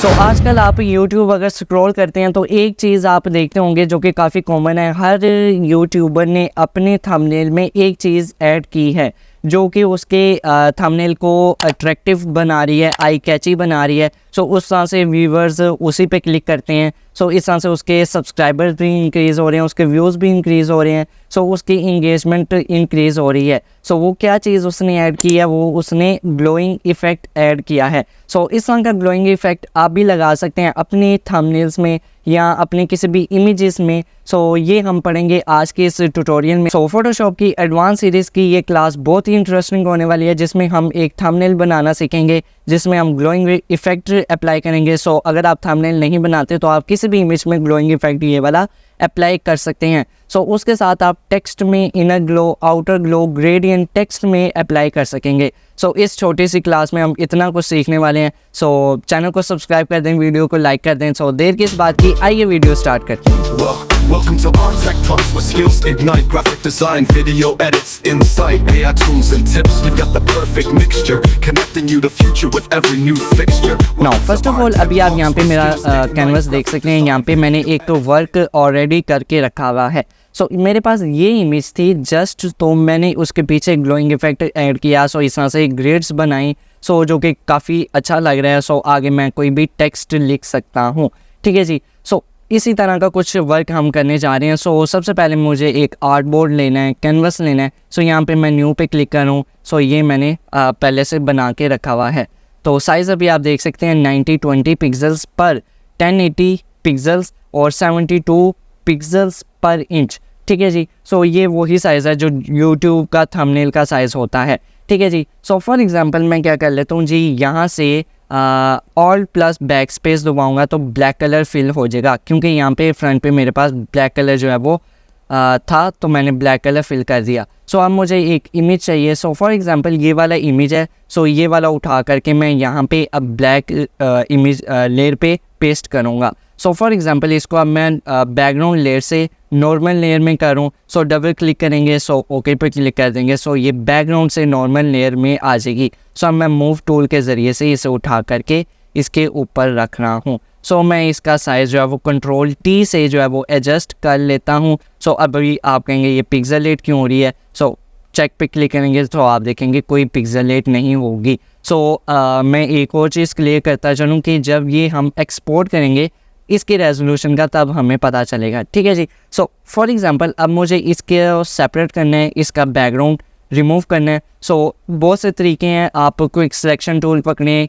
आजकल आप यूट्यूब अगर स्क्रॉल करते हैं तो एक चीज़ आप देखते होंगे जो कि काफ़ी कॉमन है। हर यूट्यूबर ने अपने थंबनेल में एक चीज़ ऐड की है जो कि उसके थंबनेल को अट्रैक्टिव बना रही है, आई कैची बना रही है। उस तरह से व्यूवर्स उसी पे क्लिक करते हैं। इस तरह से उसके सब्सक्राइबर्स भी इंक्रीज़ हो रहे हैं, उसके व्यूज़ भी इंक्रीज़ हो रहे हैं। उसकी इंगेजमेंट इंक्रीज़ हो रही है। वो क्या चीज़ उसने ऐड की है, वो उसने ग्लोइंग इफ़ेक्ट ऐड किया है। इस तरह का ग्लोइंग इफ़ेक्ट आप भी लगा सकते हैं अपने थंबनेल्स में या अपने किसी भी इमेजेस में। ये हम पढ़ेंगे आज के इस ट्यूटोरियल में। फोटोशॉप की एडवांस सीरीज़ की ये क्लास बहुत ही इंटरेस्टिंग होने वाली है, जिसमें हम एक थंबनेल बनाना सीखेंगे, जिसमें हम ग्लोइंग इफ़ेक्ट अप्लाई करेंगे। अगर आप थंबनेल नहीं बनाते तो आप किसी भी इमेज में ग्लोइंग इफ़ेक्ट ये वाला अप्लाई कर सकते हैं। उसके साथ आप टेक्स्ट में inner glow, outer glow, gradient text में अप्लाई कर सकेंगे। इस छोटी सी क्लास में हम इतना कुछ सीखने वाले हैं। चैनल को सब्सक्राइब कर दें, वीडियो को लाइक कर दें। देर किस बात की, आइए वीडियो स्टार्ट करते हैं। Welcome to Artech Talks, where skills ignite graphic design, video edits, insight, AI tools and tips. We've got the perfect mixture, connecting you to future with every new fixture. Now, first of all, अभी आप यहाँ पे मेरा canvas देख सकते हैं। यहाँ पे मैंने एक तो वर्क ऑलरेडी करके रखा हुआ है। मेरे पास ये इमेज थी जस्ट, तो मैंने उसके पीछे ग्लोइंग इफेक्ट ऐड किया। इस तरह से ग्रिड्स बनाई, जो कि काफ़ी अच्छा लग रहा है। आगे मैं कोई भी टेक्स्ट लिख सकता हूँ, ठीक है जी। इसी तरह का कुछ वर्क हम करने जा रहे हैं। सबसे पहले मुझे एक आर्ट बोर्ड लेना है, कैनवस लेना है। यहाँ पे मैं न्यू पे क्लिक करूँ। ये मैंने पहले से बना के रखा हुआ है। साइज़ अभी आप देख सकते हैं 90-20 पिक्सल्स पर 1080 पिक्सल्स और 72 पिक्सल्स पर इंच, ठीक है जी। ये वही साइज़ है जो यूट्यूब का थंबनेल का साइज़ होता है, ठीक है जी। फॉर एग्ज़ाम्पल मैं क्या कर लेता हूँ जी, यहाँ से ऑल्ट प्लस बैक स्पेस दबाऊँगा तो ब्लैक कलर फिल हो जाएगा, क्योंकि यहाँ पे फ्रंट पे मेरे पास ब्लैक कलर जो है वो था, तो मैंने ब्लैक कलर फिल कर दिया। अब मुझे एक इमेज चाहिए। फॉर एग्ज़ाम्पल ये वाला इमेज है। ये वाला उठा करके मैं यहाँ पे अब ब्लैक इमेज लेयर पे पेस्ट करूँगा। फॉर एग्ज़ाम्पल इसको अब मैं बैकग्राउंड लेयर से नॉर्मल लेयर में करूँ। डबल क्लिक करेंगे, ओके पे क्लिक कर देंगे। ये बैकग्राउंड से नॉर्मल लेयर में आ जाएगी। अब मैं मूव टूल के ज़रिए से इसे उठा करके इसके ऊपर रख रहा हूँ। मैं इसका साइज़ जो है वो कंट्रोल T से जो है वो एडजस्ट कर लेता हूँ। अभी आप कहेंगे ये पिक्सेलेट क्यों हो रही है। चेक पे क्लिक करेंगे तो आप देखेंगे कोई पिक्सेलेट नहीं होगी। मैं एक और चीज़ क्लियर करता चलूँ कि जब ये हम एक्सपोर्ट करेंगे इसके रेजोल्यूशन का, तब हमें पता चलेगा, ठीक है जी। फॉर एग्ज़ाम्पल अब मुझे इसके सेपरेट करना है, इसका बैकग्राउंड रिमूव करना है। बहुत से तरीके हैं। आप क्विक सिलेक्शन टूल पकड़ें,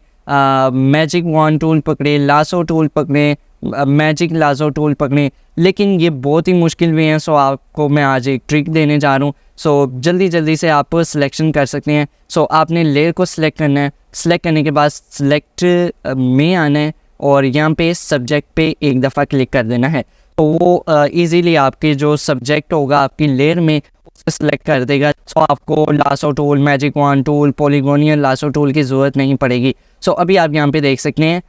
मैजिक वन टूल पकड़े, लासो टूल पकड़े, मैजिक लासो टूल पकड़े, लेकिन ये बहुत ही मुश्किल भी हैं। आपको मैं आज एक ट्रिक देने जा रहा हूँ। जल्दी से आप सिलेक्शन कर सकते हैं। आपने लेयर को सिलेक्ट करना है। सिलेक्ट करने के बाद सिलेक्ट में आना है और यहाँ पे सब्जेक्ट पे एक दफ़ा क्लिक कर देना है। वो इजीली आपके जो सब्जेक्ट होगा आपकी लेयर में उसे सिलेक्ट कर देगा। आपको lasso tool, magic wand tool, polygonal lasso tool की ज़रूरत नहीं पड़ेगी। अभी आप यहाँ पे देख सकते हैं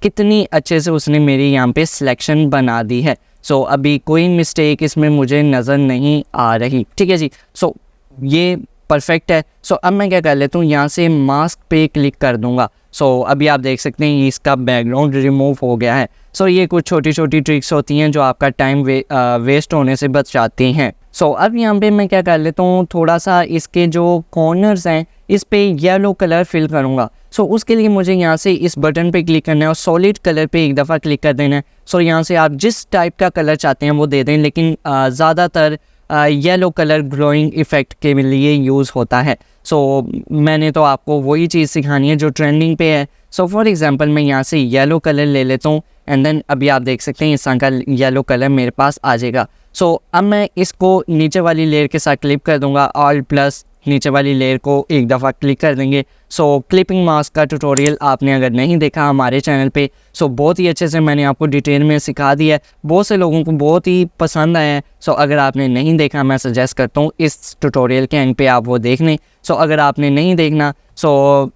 कितनी अच्छे से उसने मेरी यहाँ पे सिलेक्शन बना दी है। अभी कोई मिस्टेक इसमें मुझे नज़र नहीं आ रही, ठीक है जी। ये परफेक्ट है। अब मैं क्या कर लेता हूँ, यहाँ से मास्क पे क्लिक कर दूँगा। अभी आप देख सकते हैं इसका बैकग्राउंड रिमूव हो गया है। ये कुछ छोटी छोटी ट्रिक्स होती हैं जो आपका टाइम वेस्ट होने से बचाती हैं। अब यहाँ पे मैं क्या कर लेता हूँ, थोड़ा सा इसके जो कॉर्नर्स हैं इस पे येलो कलर फिल करूँगा। उसके लिए मुझे यहाँ से इस बटन पे क्लिक करना है और सॉलिड कलर पे एक दफ़ा क्लिक कर देना है। यहाँ से आप जिस टाइप का कलर चाहते हैं वो दे दें, लेकिन ज़्यादातर येलो कलर ग्लोइंग इफ़ेक्ट के लिए यूज़ होता है। मैंने तो आपको वही चीज़ सिखानी है जो ट्रेंडिंग पे है। फॉर एग्ज़ाम्पल मैं यहाँ से येलो कलर ले लेता हूँ एंड देन अभी आप देख सकते हैं इस तरह का येलो कलर मेरे पास आ जाएगा। अब मैं इसको नीचे वाली लेयर के साथ क्लिक कर दूँगा, ऑल्ट प्लस नीचे वाली लेयर को एक दफ़ा क्लिक कर देंगे। क्लिपिंग मास्क का ट्यूटोरियल आपने अगर नहीं देखा हमारे चैनल पे, बहुत ही अच्छे से मैंने आपको डिटेल में सिखा दिया है। बहुत से लोगों को बहुत ही पसंद आया है। अगर आपने नहीं देखा, मैं सजेस्ट करता हूँ इस ट्यूटोरियल के एंड पे आप वो देख लें। अगर आपने नहीं देखना,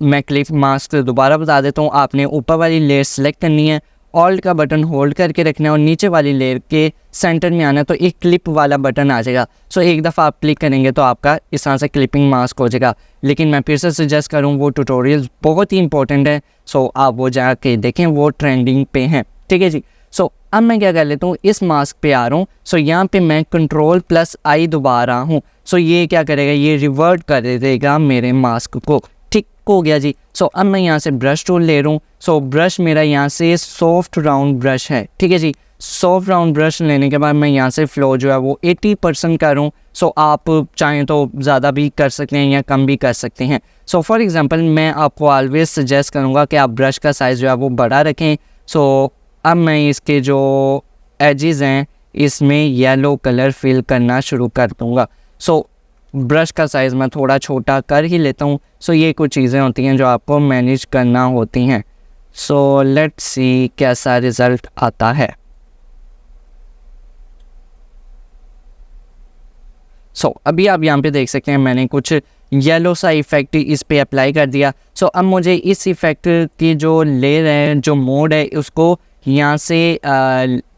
मैं क्लिप मास्क दोबारा बता देता हूँ। आपने ऊपर वाली लेयर सेलेक्ट करनी है ऑल्ट का बटन होल्ड करके रखना है और नीचे वाली लेयर के सेंटर में आना है, तो एक क्लिप वाला बटन आ जाएगा। सो एक दफ़ा आप क्लिक करेंगे तो आपका इस तरह से क्लिपिंग मास्क हो जाएगा। लेकिन मैं फिर से सजेस्ट करूँ, वो ट्यूटोरियल बहुत ही इंपॉर्टेंट है, सो आप वो जाके देखें, वो ट्रेंडिंग पे हैं, ठीक है जी। सो अब मैं क्या कर लेता हूँ, इस मास्क पे आ रहा हूँ। सो यहाँ पे मैं Ctrl+I दबा रहा हूँ। सो ये क्या करेगा, ये रिवर्ट कर देगा मेरे मास्क को। ठीक हो गया जी। सो अब मैं यहाँ से ब्रश टूल ले रहा हूँ। सो ब्रश मेरा यहाँ से सॉफ्ट राउंड ब्रश है, ठीक है जी। सॉफ्ट राउंड ब्रश लेने के बाद मैं यहाँ से फ्लो जो है वो 80% करूँ। सो आप चाहें तो ज़्यादा भी कर सकते हैं या कम भी कर सकते हैं। सो फॉर एग्जांपल मैं आपको ऑलवेज सजेस्ट करूँगा कि आप ब्रश का साइज़ जो है वो बड़ा रखें। सो अब मैं इसके जो एजेस हैं इसमें येलो कलर फिल करना शुरू कर दूँगा। सो ब्रश का साइज़ मैं थोड़ा छोटा कर ही लेता हूँ। सो ये कुछ चीज़ें होती हैं जो आपको मैनेज करना होती हैं। सो लेट्स सी कैसा रिज़ल्ट आता है। सो अभी आप यहाँ पे देख सकते हैं मैंने कुछ येलो सा इफ़ेक्ट इस पे अप्लाई कर दिया। सो अब मुझे इस इफ़ेक्ट की जो लेयर है, जो मोड है, उसको यहाँ से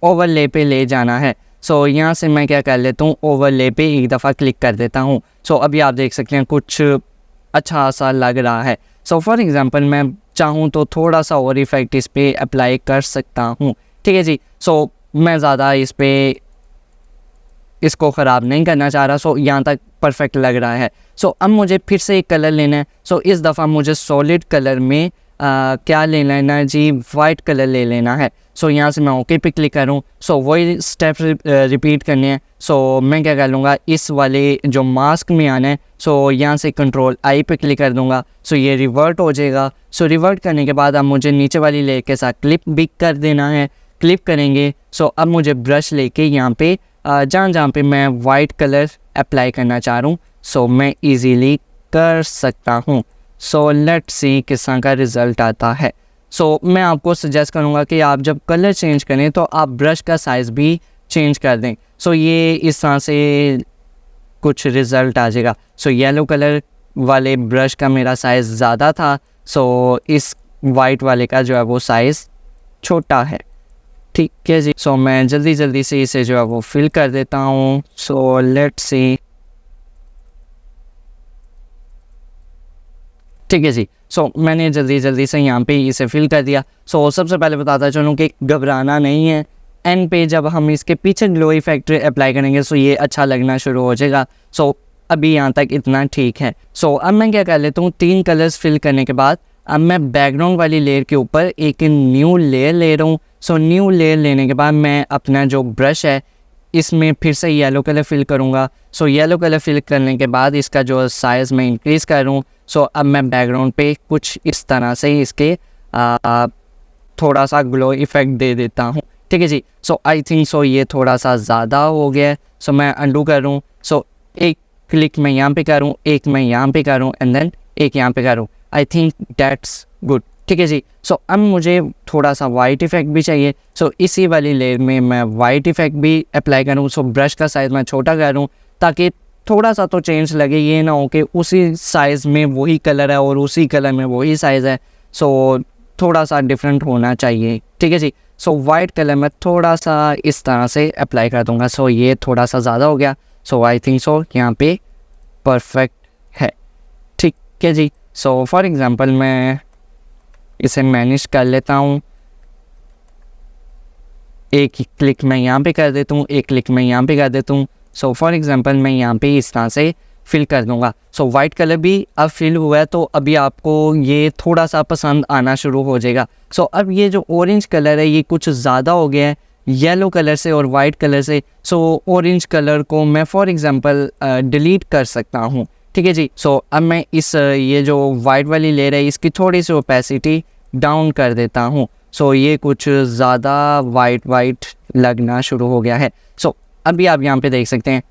ओवरले पे ले जाना है। सो यहाँ से मैं क्या कर लेता हूँ, ओवरले पे एक दफ़ा क्लिक कर देता हूँ। सो अभी आप देख सकते हैं कुछ अच्छा सा लग रहा है। सो फॉर एग्ज़ाम्पल मैं चाहूँ तो थोड़ा सा और इफ़ेक्ट इस पे अप्लाई कर सकता हूँ, ठीक है जी। सो मैं ज़्यादा इसको ख़राब नहीं करना चाह रहा। सो यहाँ तक परफेक्ट लग रहा है। सो अब मुझे फिर से एक कलर लेना है। सो इस दफ़ा मुझे सॉलिड कलर में क्या ले लेना है जी, वाइट कलर ले लेना है। सो यहाँ से मैं ओके पे क्लिक करूँ। सो वही स्टेप रिपीट करने हैं। सो मैं क्या कर लूँगा, इस वाले जो मास्क में आना है, सो यहाँ से Ctrl+I पे क्लिक कर दूँगा। सो ये रिवर्ट हो जाएगा। सो रिवर्ट करने के बाद अब मुझे नीचे वाली लेयर के साथ क्लिप भी कर देना है। क्लिप करेंगे। सो अब मुझे ब्रश लेके यहाँ पे जहाँ पे मैं वाइट कलर अप्लाई करना चाह रहा हूँ, सो मैं इजीली कर सकता हूँ। सो लेट्स सी किस तरह का रिज़ल्ट आता है। सो मैं आपको सजेस्ट करूँगा कि आप जब कलर चेंज करें तो आप ब्रश का साइज़ भी चेंज कर दें। सो ये इस तरह से कुछ रिज़ल्ट आ जाएगा। सो येलो कलर वाले ब्रश का मेरा साइज़ ज़्यादा था, सो इस वाइट वाले का जो है वो साइज़ छोटा है, ठीक है जी। सो मैं जल्दी से इसे जो है वो फिल कर देता हूँ। सो लेट्स सी, ठीक है जी। सो मैंने जल्दी से यहाँ पे इसे फिल कर दिया। सो सबसे पहले बताता चलूँ कि घबराना नहीं है। एंड पे जब हम इसके पीछे ग्लो इफेक्ट अप्लाई करेंगे सो ये अच्छा लगना शुरू हो जाएगा। सो अभी यहाँ तक इतना ठीक है। सो अब मैं क्या कर लेता हूँ, 3 कलर्स फिल करने के बाद अब मैं बैकग्राउंड वाली लेयर के ऊपर एक न्यू लेयर ले रहा हूँ। सो न्यू लेयर लेने के बाद मैं अपना जो ब्रश है इसमें फिर से येलो कलर फिल करूँगा। सो येलो कलर फिल करने के बाद इसका जो साइज़ मैं इंक्रीज़ करूँ। सो अब मैं बैकग्राउंड पे कुछ इस तरह से इसके थोड़ा सा ग्लो इफ़ेक्ट दे देता हूँ, ठीक है जी। सो आई थिंक सो ये थोड़ा सा ज़्यादा हो गया है। सो मैं अंडू करूँ। सो एक क्लिक मैं यहाँ पे करूँ, एक मैं यहाँ पे करूँ एंड देन एक यहाँ पे करूँ। आई थिंक दैट्स गुड, ठीक है जी। सो अब मुझे थोड़ा सा वाइट इफ़ेक्ट भी चाहिए। सो इसी वाली लेयर में मैं वाइट इफ़ेक्ट भी अप्लाई करूँ। सो ब्रश का साइज़ मैं छोटा करूँ ताकि थोड़ा सा तो चेंज लगे, ये ना हो कि उसी साइज़ में वही कलर है और उसी कलर में वही साइज़ है। सो थोड़ा सा डिफरेंट होना चाहिए, ठीक है जी। सो वाइट कलर में थोड़ा सा इस तरह से अप्लाई कर दूँगा। सो ये थोड़ा सा ज़्यादा हो गया। सो आई थिंक सो यहाँ पे परफेक्ट है, ठीक है जी। सो फॉर एग्ज़ाम्पल मैं इसे मैनेज कर लेता हूँ। एक क्लिक मैं यहाँ पे कर देता हूँ, एक क्लिक मैं यहाँ पे कर देता हूँ। सो फॉर एग्ज़ाम्पल मैं यहाँ पे इस तरह से फिल कर दूँगा। सो वाइट कलर भी अब फिल हुआ है तो अभी आपको ये थोड़ा सा पसंद आना शुरू हो जाएगा। सो अब ये जो ऑरेंज कलर है ये कुछ ज़्यादा हो गया है येलो कलर से और वाइट कलर से। सो ऑरेंज कलर को मैं फॉर एग्ज़ाम्पल डिलीट कर सकता हूँ, ठीक है जी। सो अब मैं इस ये जो वाइट वाली लेयर है इसकी थोड़ी सी ओपेसिटी डाउन कर देता हूँ। सो ये कुछ ज़्यादा वाइट लगना शुरू हो गया है। सो अभी आप यहाँ पे देख सकते हैं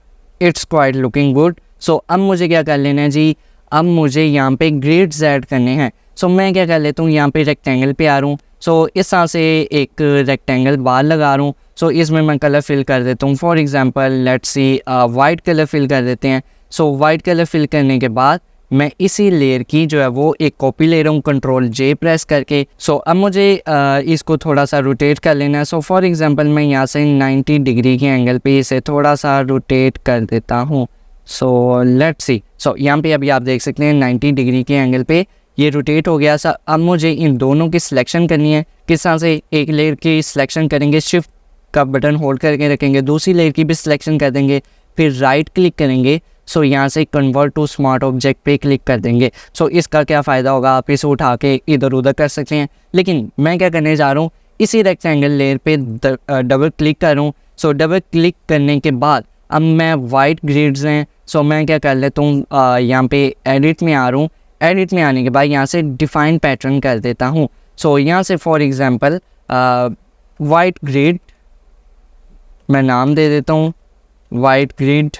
इट्स क्वाइट लुकिंग गुड। सो अब मुझे क्या कर लेना है जी, अब मुझे यहाँ पे ग्रिड्स ऐड करने हैं। सो मैं क्या कर लेता हूँ, यहाँ पे रेक्टेंगल पे आ रहा हूँ। सो इस तरह से एक रेक्टेंगल बार लगा रहा हूँ। सो इसमें मैं कलर फिल कर देता हूँ। For example let's see white colour fill कर देते हैं। सो वाइट कलर फिल करने के बाद मैं इसी लेयर की जो है वो एक कॉपी ले रहा हूँ कंट्रोल जे प्रेस करके। सो अब मुझे इसको थोड़ा सा रोटेट कर लेना है। सो फॉर एग्जांपल मैं यहाँ से 90 डिग्री के एंगल पे इसे थोड़ा सा रोटेट कर देता हूँ। So let's see. सो यहाँ पे अभी आप देख सकते हैं 90 डिग्री के एंगल पे ये रोटेट हो गया। सा अब मुझे इन दोनों की सिलेक्शन करनी है। किस तरह से? एक लेयर की सिलेक्शन करेंगे, शिफ्ट का बटन होल्ड करके रखेंगे, दूसरी लेयर की भी सिलेक्शन कर देंगे, फिर राइट क्लिक करेंगे। सो यहाँ से कन्वर्ट टू स्मार्ट ऑब्जेक्ट पे क्लिक कर देंगे। सो इसका क्या फ़ायदा होगा, आप इसे उठा के इधर उधर कर सकते हैं। लेकिन मैं क्या करने जा रहा हूँ, इसी रेक्टेंगल लेयर पे डबल क्लिक कर रहा हूँ। सो डबल क्लिक करने के बाद अब मैं वाइट ग्रिड्स हैं, सो मैं क्या कर लेता हूँ, यहाँ पे एडिट में आ रहा हूँ। एडिट में आने के बाद यहाँ से डिफाइन पैटर्न कर देता हूँ। सो यहाँ से फॉर एग्जांपल वाइट ग्रिड मैं नाम दे देता हूँ, वाइट ग्रिड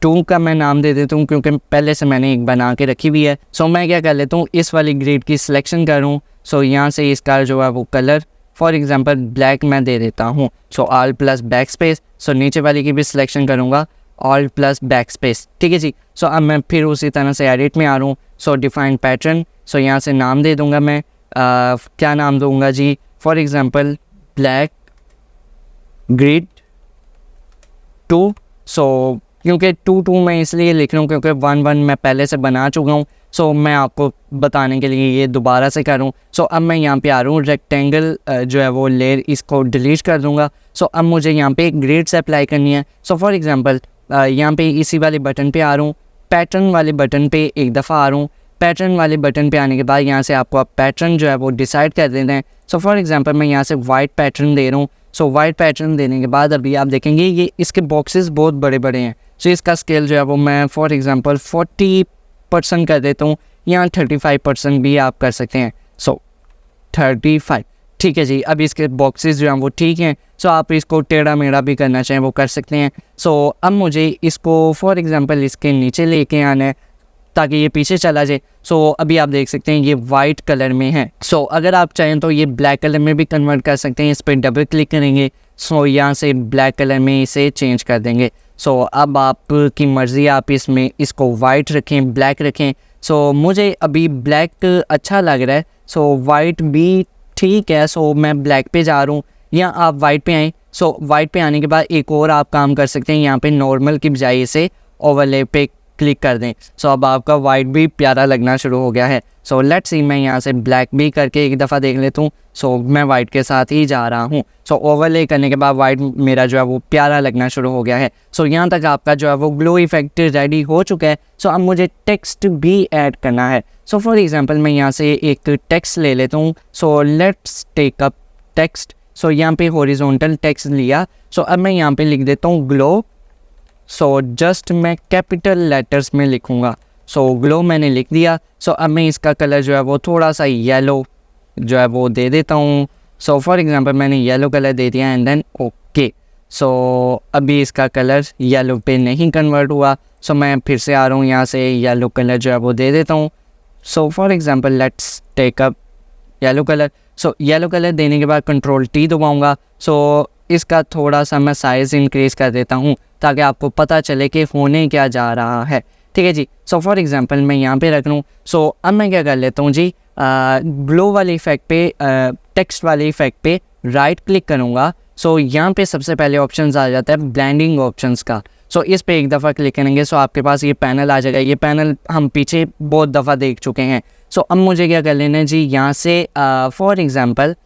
2 का मैं नाम दे देता हूँ क्योंकि पहले से मैंने एक बना के रखी हुई है। सो मैं क्या कर लेता हूँ, इस वाली ग्रिड की सिलेक्शन करूँ। सो यहाँ से इसका जो है वो कलर फॉर एग्जांपल ब्लैक मैं दे देता हूँ। So all plus backspace. So नीचे वाली की भी सिलेक्शन करूँगा, ऑल प्लस बैक स्पेस। ठीक है जी। सो अब मैं फिर उसी तरह से एडिट में आ रहा हूँ। सो डिफाइन पैटर्न। सो यहाँ से नाम दे दूँगा मैं, क्या नाम दूँगा जी, फॉर एग्जांपल ब्लैक ग्रिड 2। सो क्योंकि 2 मैं इसलिए लिख रहा हूँ क्योंकि 1 मैं पहले से बना चुका हूँ। सो मैं आपको बताने के लिए ये दोबारा से कर रहा हूँ। सो अब मैं यहाँ पे आ रहा हूँ, रेक्टेंगल जो है वो लेयर इसको डिलीट कर दूँगा। सो अब मुझे यहाँ पे एक ग्रिड से अप्लाई करनी है। सो फॉर एग्जांपल यहाँ पे इसी वाले बटन पे आ रहा हूँ, पैटर्न वाले बटन पे एक दफ़ा आ रहा हूँ। पैटर्न वाले बटन पे आने के बाद यहाँ से आपको अब पैटर्न जो है वो डिसाइड कर देना है। सो फॉर एग्जांपल मैं यहाँ से वाइट पैटर्न दे रहा हूँ। सो वाइट पैटर्न देने के बाद अभी आप देखेंगे ये इसके बॉक्सेस बहुत बड़े बड़े हैं। सो इसका स्केल जो है वो मैं फॉर एग्जांपल 40% कर देता हूँ, या 35% भी आप कर सकते हैं। सो 35, ठीक है जी। अब इसके बॉक्सेस जो हैं वो ठीक हैं। सो आप इसको टेढ़ा मेढ़ा भी करना चाहें वो कर सकते हैं। सो अब मुझे इसको फॉर एग्जांपल इसके नीचे लेके आना है ताकि ये पीछे चला जाए। सो अभी आप देख सकते हैं ये वाइट कलर में है। सो अगर आप चाहें तो ये ब्लैक कलर में भी कन्वर्ट कर सकते हैं। इस पर डबल क्लिक करेंगे। सो यहाँ से ब्लैक कलर में इसे चेंज कर देंगे। सो अब आपकी मर्ज़ी, आप इसमें इसको वाइट रखें, ब्लैक रखें। सो मुझे अभी ब्लैक अच्छा लग रहा है। सो वाइट भी ठीक है। सो मैं ब्लैक पे जा रहा हूँ, या आप वाइट पे आएँ। सो वाइट पे आने के बाद एक और आप काम कर सकते हैं, यहाँ पे नॉर्मल की बजाय इसे ओवरले पे क्लिक कर दें। सो अब आपका वाइट भी प्यारा लगना शुरू हो गया है। सो लेट्स सी, मैं यहाँ से ब्लैक भी करके एक दफ़ा देख लेता हूँ। सो मैं वाइट के साथ ही जा रहा हूँ। सो ओवरले करने के बाद वाइट मेरा जो है वो प्यारा लगना शुरू हो गया है। सो यहाँ तक आपका जो है वो ग्लो इफेक्ट रेडी हो चुका है। सो अब मुझे टेक्स्ट भी ऐड करना है। सो फॉर एग्जांपल मैं यहाँ से एक टेक्स्ट ले लेता हूँ। So let's take up text. So यहाँ पे हॉरिजॉन्टल टेक्स्ट लिया। सो अब मैं यहाँ पे लिख देता हूँ ग्लो। सो जस्ट मैं कैपिटल लेटर्स में लिखूँगा। सो ग्लो मैंने लिख दिया। सो अब मैं इसका कलर जो है वो थोड़ा सा येलो जो है वो दे देता हूँ। सो फॉर एग्जांपल मैंने येलो कलर दे दिया एंड देन ओके। सो अभी इसका कलर येलो पे नहीं कन्वर्ट हुआ। सो मैं फिर से आ रहा हूँ, यहाँ से येलो कलर जो है वो दे देता हूँ। So for example let's take up yellow colour. So yellow colour देने के बाद कंट्रोल टी दबाऊँगा। सो इसका थोड़ा सा मैं साइज़ इंक्रीज़ कर देता हूँ ताकि आपको पता चले कि होने क्या जा रहा है। ठीक है जी। सो फॉर एग्जांपल मैं यहाँ पे रख लूँ। सो अब मैं क्या कर लेता हूँ जी, ग्लो वाले इफेक्ट पे, टेक्स्ट वाले इफेक्ट पे राइट क्लिक करूँगा। सो यहाँ पे सबसे पहले ऑप्शंस आ जाता है ब्लेंडिंग ऑप्शंस का। सो इस पे एक दफ़ा क्लिक करेंगे। सो आपके पास ये पैनल आ जाएगा। ये पैनल हम पीछे बहुत दफ़ा देख चुके हैं। सो अब मुझे क्या कर लेना है जी, यहाँ से फॉर एग्ज़ाम्पल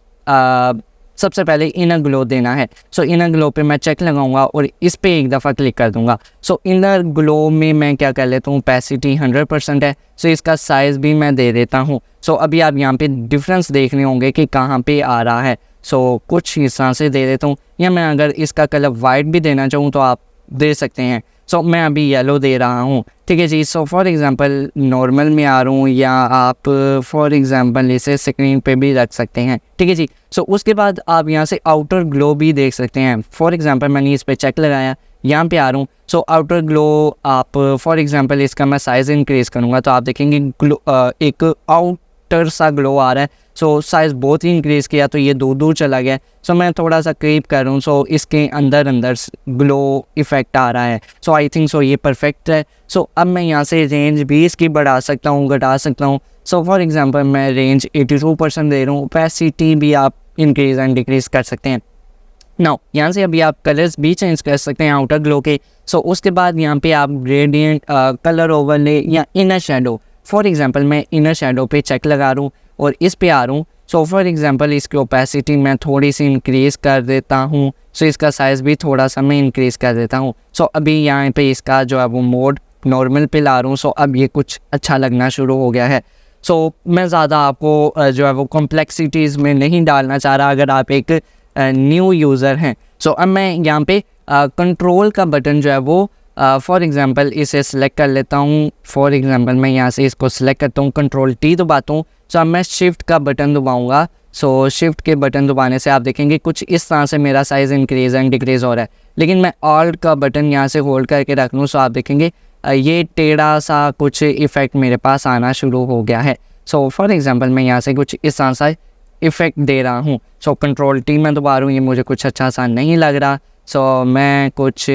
सबसे पहले इनर ग्लो देना है। सो इनर ग्लो पे मैं चेक लगाऊंगा और इस पे एक दफ़ा क्लिक कर दूंगा। सो इनर ग्लो में मैं क्या कर लेता हूँ, ओपेसिटी 100% है। सो इसका साइज़ भी मैं दे देता हूँ। सो अभी आप यहाँ पे डिफरेंस देख रहे होंगे कि कहाँ पे आ रहा है। सो कुछ हिस्सा से दे देता हूँ, या मैं अगर इसका कलर वाइट भी देना चाहूँ तो आप दे सकते हैं। सो मैं अभी येलो दे रहा हूँ। ठीक है जी। सो फॉर एग्जांपल नॉर्मल में आ रहा हूँ, या आप फॉर एग्जांपल इसे स्क्रीन पे भी रख सकते हैं। ठीक है जी। सो उसके बाद आप यहाँ से आउटर ग्लो भी देख सकते हैं। फॉर एग्जांपल मैंने इस पर चेक लगाया, यहाँ पे आ रहा हूँ। सो आउटर ग्लो आप फॉर एग्जांपल इसका मैं साइज़ इंक्रीज़ करूँगा तो आप देखेंगे ग्लो एक सॉफ्टर सा ग्लो आ रहा है। सो साइज़ बहुत ही इंक्रीज़ किया तो ये दूर दूर चला गया। सो मैं थोड़ा सा क्रीप करूँ सो इसके अंदर अंदर ग्लो इफ़ेक्ट आ रहा है। सो आई थिंक सो ये परफेक्ट है। सो अब मैं यहाँ से रेंज भी इसकी बढ़ा सकता हूँ, घटा सकता हूँ। सो फॉर एग्ज़ाम्पल मैं रेंज 82% दे रहा हूँ। ओपेसिटी भी आप इंक्रीज़ एंड डिक्रीज़ कर सकते हैं। नाउ यहाँ से अभी आप कलर्स भी चेंज कर सकते हैं आउटर ग्लो के। सो उसके बाद यहाँ पे आप ग्रेडियंट, कलर ओवरले या इनर शेडो, फॉर एग्जांपल मैं इनर शेडो पे चेक लगा रहा हूँ और इस पे आ रहा हूँ। सो फॉर एग्जांपल इसकी ओपेसिटी मैं थोड़ी सी इंक्रीज़ कर देता हूँ। सो इसका साइज़ भी थोड़ा सा मैं इंक्रीज़ कर देता हूँ। सो अभी यहाँ पे इसका जो है वो मोड नॉर्मल पे ला रहा हूँ। सो अब ये कुछ अच्छा लगना शुरू हो गया है। सो मैं ज़्यादा आपको जो है वो कॉम्प्लेक्सिटीज़ में नहीं डालना चाह रहा अगर आप एक न्यू यूज़र हैं। सो अब मैं यहाँ पे कंट्रोल का बटन जो है वो फॉर एग्ज़ाम्पल इसे सिलेक्ट कर लेता हूँ। फॉर एग्ज़ाम्पल मैं यहाँ से इसको सिलेक्ट करता हूँ, कंट्रोल टी दबाता हूँ। सो अब मैं शिफ्ट का बटन दबाऊँगा। सो शिफ्ट के बटन दबाने से आप देखेंगे कुछ इस तरह से मेरा साइज़ इंक्रीज़ एंड डिक्रीज़ हो रहा है। लेकिन मैं ऑल्ट का बटन यहाँ से होल्ड करके रख लूँ, सो आप देखेंगे ये टेढ़ा सा कुछ इफ़ेक्ट मेरे पास आना शुरू हो गया है। सो फॉर एग्ज़ाम्पल मैं यहाँ से कुछ इस तरह सा इफ़ेक्ट दे रहा हूँ। सो कंट्रोल टी में दबा रहा हूँ, ये मुझे कुछ अच्छा सा नहीं लग रहा। सो मैं कुछ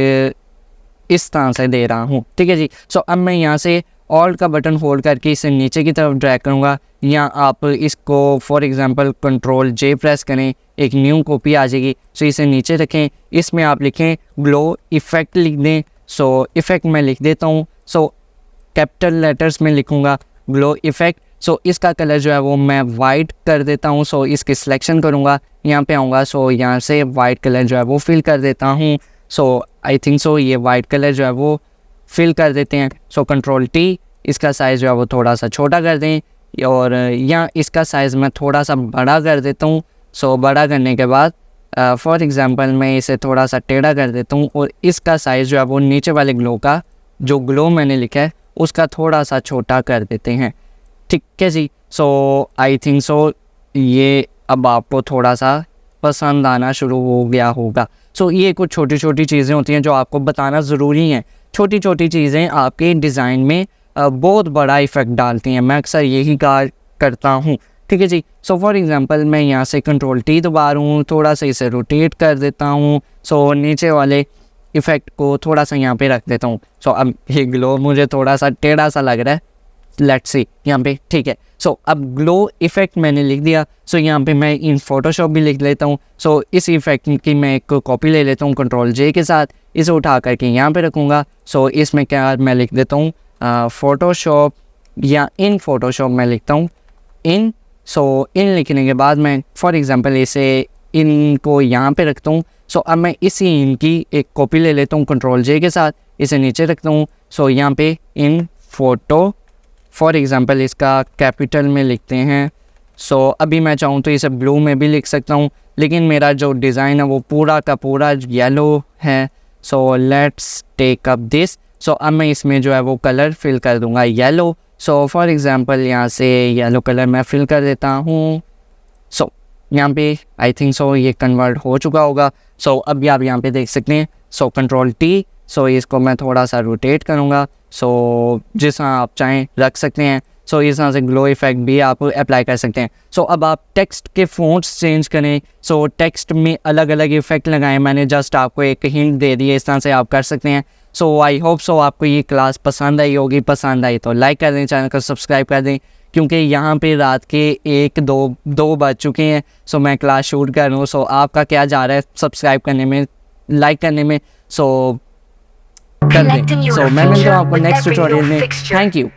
इस तरह से दे रहा हूँ, ठीक है जी। सो अब मैं यहाँ से ऑल्ट का बटन होल्ड करके इसे नीचे की तरफ ड्रैग करूँगा, या आप इसको for example control J press करें, एक न्यू कॉपी आ जाएगी। सो इसे नीचे रखें, इसमें आप लिखें ग्लो इफ़ेक्ट लिख दें। सो इफ़ेक्ट मैं लिख देता हूँ। सो कैपिटल लेटर्स में लिखूँगा ग्लो इफ़ेक्ट। सो इसका कलर जो है वो मैं वाइट कर देता हूँ। सो इसकी सिलेक्शन करूँगा, यहाँ पे आऊँगा। सो यहाँ से वाइट कलर जो है वो फिल कर देता हूँ। सो आई थिंक सो ये वाइट कलर जो है वो फिल कर देते हैं। सो कंट्रोल टी, इसका साइज़ जो है वो थोड़ा सा छोटा कर दें, और या इसका साइज़ मैं थोड़ा सा बड़ा कर देता हूँ। सो बड़ा करने के बाद फॉर एग्ज़ाम्पल मैं इसे थोड़ा सा टेढ़ा कर देता हूँ, और इसका साइज़ जो है वो नीचे वाले ग्लो का, जो ग्लो मैंने लिखा है उसका थोड़ा सा छोटा कर देते हैं, ठीक है जी। सो आई थिंक सो ये अब आपको थोड़ा सा पसंद आना शुरू हो गया होगा। सो ये कुछ छोटी छोटी चीज़ें होती हैं जो आपको बताना ज़रूरी हैं। छोटी छोटी चीज़ें आपके डिज़ाइन में बहुत बड़ा इफ़ेक्ट डालती हैं, मैं अक्सर यही कहा करता हूँ, ठीक है जी। सो फॉर एग्ज़ाम्पल मैं यहाँ से कंट्रोल टी दबा रहा हूँ, थोड़ा सा इसे रोटेट कर देता हूँ। सो नीचे वाले इफ़ेक्ट को थोड़ा सा यहाँ पे रख देता हूँ। सो अब ये ग्लो मुझे थोड़ा सा टेढ़ा सा लग रहा है, लेट्स सी यहाँ पे, ठीक है। सो अब ग्लो इफ़ेक्ट मैंने लिख दिया। सो यहाँ पे मैं इन फोटोशॉप भी लिख लेता हूँ। सो इस इफ़ेक्ट की मैं एक कॉपी ले लेता हूँ कंट्रोल जे के साथ, इसे उठा करके यहाँ पे रखूँगा। सो इसमें क्या मैं लिख देता हूँ फोटोशॉप, या इन फोटोशॉप मैं लिखता हूँ इन। सो इन लिखने के बाद मैं फॉर एग्ज़ाम्पल इसे इन को यहाँ पे रखता हूँ। सो अब मैं इसी इन की एक कॉपी ले लेता हूँ कंट्रोल जे के साथ, इसे नीचे रखता हूँ। सो यहाँ पे इन फोटो, फॉर एग्ज़ाम्पल इसका कैपिटल में लिखते हैं। सो अभी मैं चाहूँ तो इसे ब्लू में भी लिख सकता हूँ, लेकिन मेरा जो डिज़ाइन है वो पूरा का पूरा येलो है। So let's take up this. So अब मैं इसमें जो है वो कलर फिल कर दूँगा येलो। सो फॉर एग्ज़ाम्पल यहाँ से येलो कलर मैं फिल कर देता हूँ। सो यहाँ पे आई थिंक सो ये कन्वर्ट हो चुका होगा। सो अभी आप यहाँ पे देख सकते हैं। सो कंट्रोल टी, सो इसको मैं थोड़ा सा रोटेट करूँगा। सो जिस तरह आप चाहें रख सकते हैं। सो इस तरह से ग्लो इफ़ेक्ट भी आप अप्लाई कर सकते हैं। सो अब आप टेक्स्ट के फ़ॉन्ट्स चेंज करें। सो टेक्स्ट में अलग अलग इफ़ेक्ट लगाएं, मैंने जस्ट आपको एक हिंट दे दी है, इस तरह से आप कर सकते हैं। सो आई होप सो आपको ये क्लास पसंद आई होगी। पसंद आई तो लाइक कर दें, चैनल को सब्सक्राइब कर दें, क्योंकि यहाँ पे रात के 1-2 बज चुके हैं। सो मैं क्लास शूट कर रहा हूँ। सो आपका क्या जा रहा है सब्सक्राइब करने में, लाइक करने में? सो कर दें। सो मैं मिलता हूँ आपको नेक्स्ट ट्यूटोरियल में। Thank you.